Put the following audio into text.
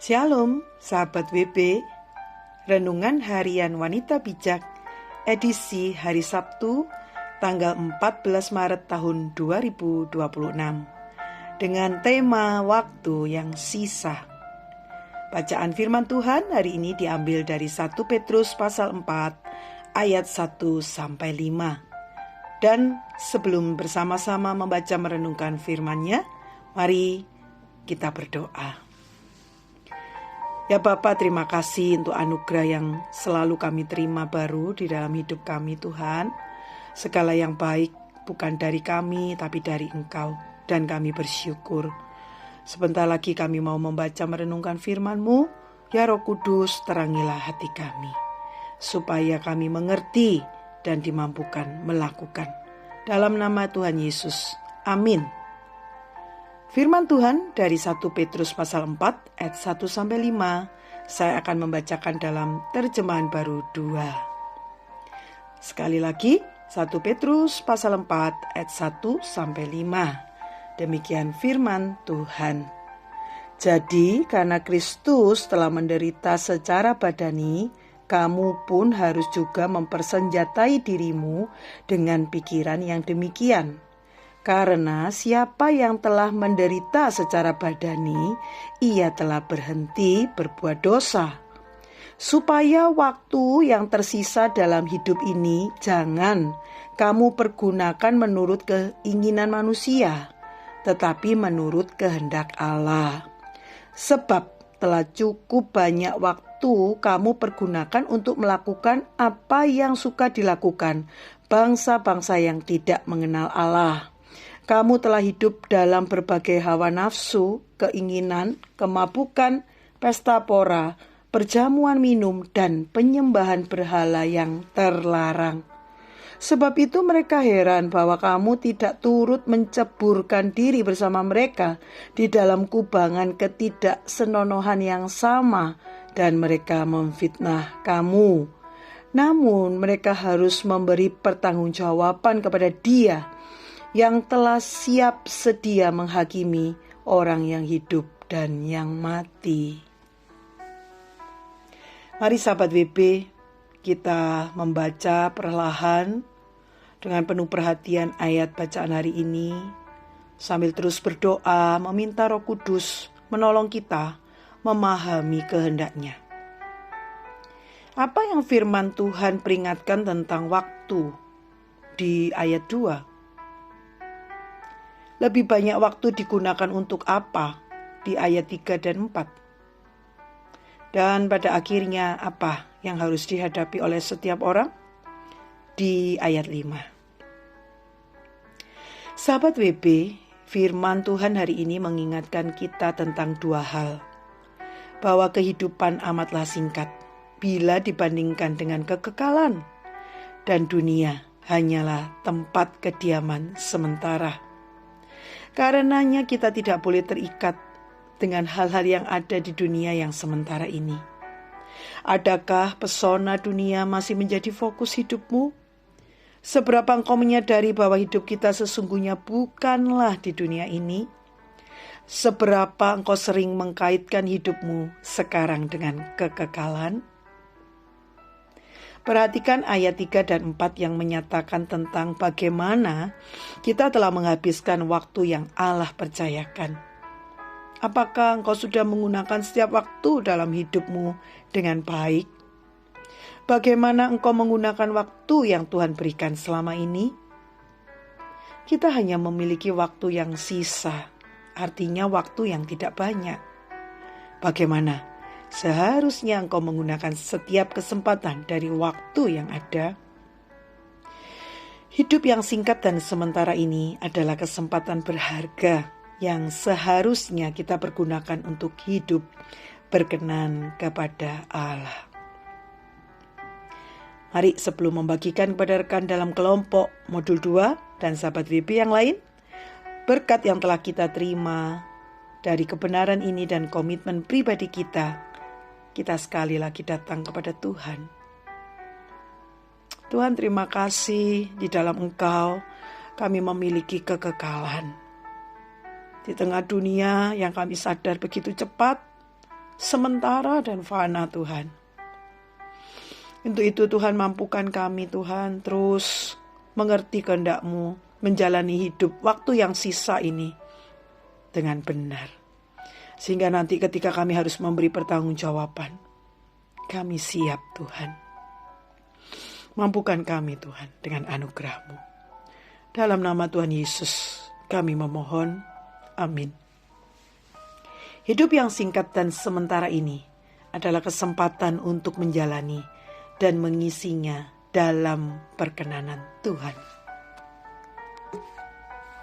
Shalom, sahabat WB. Renungan Harian Wanita Bijak, edisi hari Sabtu, tanggal 14 Maret tahun 2026, dengan tema Waktu yang Sisa. Bacaan firman Tuhan hari ini diambil dari 1 Petrus pasal 4, ayat 1-5. Dan sebelum bersama-sama membaca merenungkan firman-Nya, mari kita berdoa. Ya Bapa, terima kasih untuk anugerah yang selalu kami terima baru di dalam hidup kami Tuhan. Segala yang baik bukan dari kami tapi dari Engkau, dan kami bersyukur. Sebentar lagi kami mau membaca merenungkan firman-Mu. Ya Roh Kudus, terangilah hati kami, supaya kami mengerti dan dimampukan melakukan. Dalam nama Tuhan Yesus, amin. Firman Tuhan dari 1 Petrus pasal 4 ayat 1-5, saya akan membacakan dalam terjemahan baru 2. Sekali lagi, 1 Petrus pasal 4 ayat 1-5. Demikian firman Tuhan. Jadi karena Kristus telah menderita secara badani, kamu pun harus juga mempersenjatai dirimu dengan pikiran yang demikian. Karena siapa yang telah menderita secara badani, ia telah berhenti berbuat dosa. Supaya waktu yang tersisa dalam hidup ini jangan kamu pergunakan menurut keinginan manusia, tetapi menurut kehendak Allah. Sebab telah cukup banyak waktu kamu pergunakan untuk melakukan apa yang suka dilakukan bangsa-bangsa yang tidak mengenal Allah. Kamu telah hidup dalam berbagai hawa nafsu, keinginan, kemabukan, pesta pora, perjamuan minum, dan penyembahan berhala yang terlarang. Sebab itu mereka heran bahwa kamu tidak turut menceburkan diri bersama mereka di dalam kubangan ketidaksenonohan yang sama, dan mereka memfitnah kamu. Namun mereka harus memberi pertanggungjawaban kepada Dia yang telah siap sedia menghakimi orang yang hidup dan yang mati. Mari sahabat WB, kita membaca perlahan dengan penuh perhatian ayat bacaan hari ini, sambil terus berdoa meminta Roh Kudus menolong kita memahami kehendak-Nya. Apa yang firman Tuhan peringatkan tentang waktu di ayat 2? Lebih banyak waktu digunakan untuk apa di ayat 3 dan 4? Dan pada akhirnya apa yang harus dihadapi oleh setiap orang di ayat 5? Sahabat WB, firman Tuhan hari ini mengingatkan kita tentang dua hal. Bahwa kehidupan amatlah singkat bila dibandingkan dengan kekekalan, dan dunia hanyalah tempat kediaman sementara. Karenanya kita tidak boleh terikat dengan hal-hal yang ada di dunia yang sementara ini. Adakah pesona dunia masih menjadi fokus hidupmu? Seberapa engkau menyadari bahwa hidup kita sesungguhnya bukanlah di dunia ini? Seberapa engkau sering mengkaitkan hidupmu sekarang dengan kekekalan? Perhatikan ayat 3 dan 4 yang menyatakan tentang bagaimana kita telah menghabiskan waktu yang Allah percayakan. Apakah engkau sudah menggunakan setiap waktu dalam hidupmu dengan baik? Bagaimana engkau menggunakan waktu yang Tuhan berikan selama ini? Kita hanya memiliki waktu yang sisa, artinya waktu yang tidak banyak. Bagaimana? Seharusnya engkau menggunakan setiap kesempatan dari waktu yang ada. Hidup yang singkat dan sementara ini adalah kesempatan berharga yang seharusnya kita pergunakan untuk hidup berkenan kepada Allah. Mari sebelum membagikan kepada rekan dalam kelompok modul 2 dan sahabat WB yang lain, berkat yang telah kita terima dari kebenaran ini dan komitmen pribadi kita sekali lagi datang kepada Tuhan. Tuhan, terima kasih di dalam Engkau kami memiliki kekekalan. Di tengah dunia yang kami sadar begitu cepat, sementara dan fana Tuhan. Untuk itu Tuhan, mampukan kami Tuhan terus mengerti kehendak-Mu, menjalani hidup waktu yang sisa ini dengan benar. Sehingga nanti ketika kami harus memberi pertanggungjawaban, kami siap Tuhan. Mampukan kami Tuhan dengan anugerah-Mu. Dalam nama Tuhan Yesus kami memohon. Amin. Hidup yang singkat dan sementara ini adalah kesempatan untuk menjalani dan mengisinya dalam perkenanan Tuhan.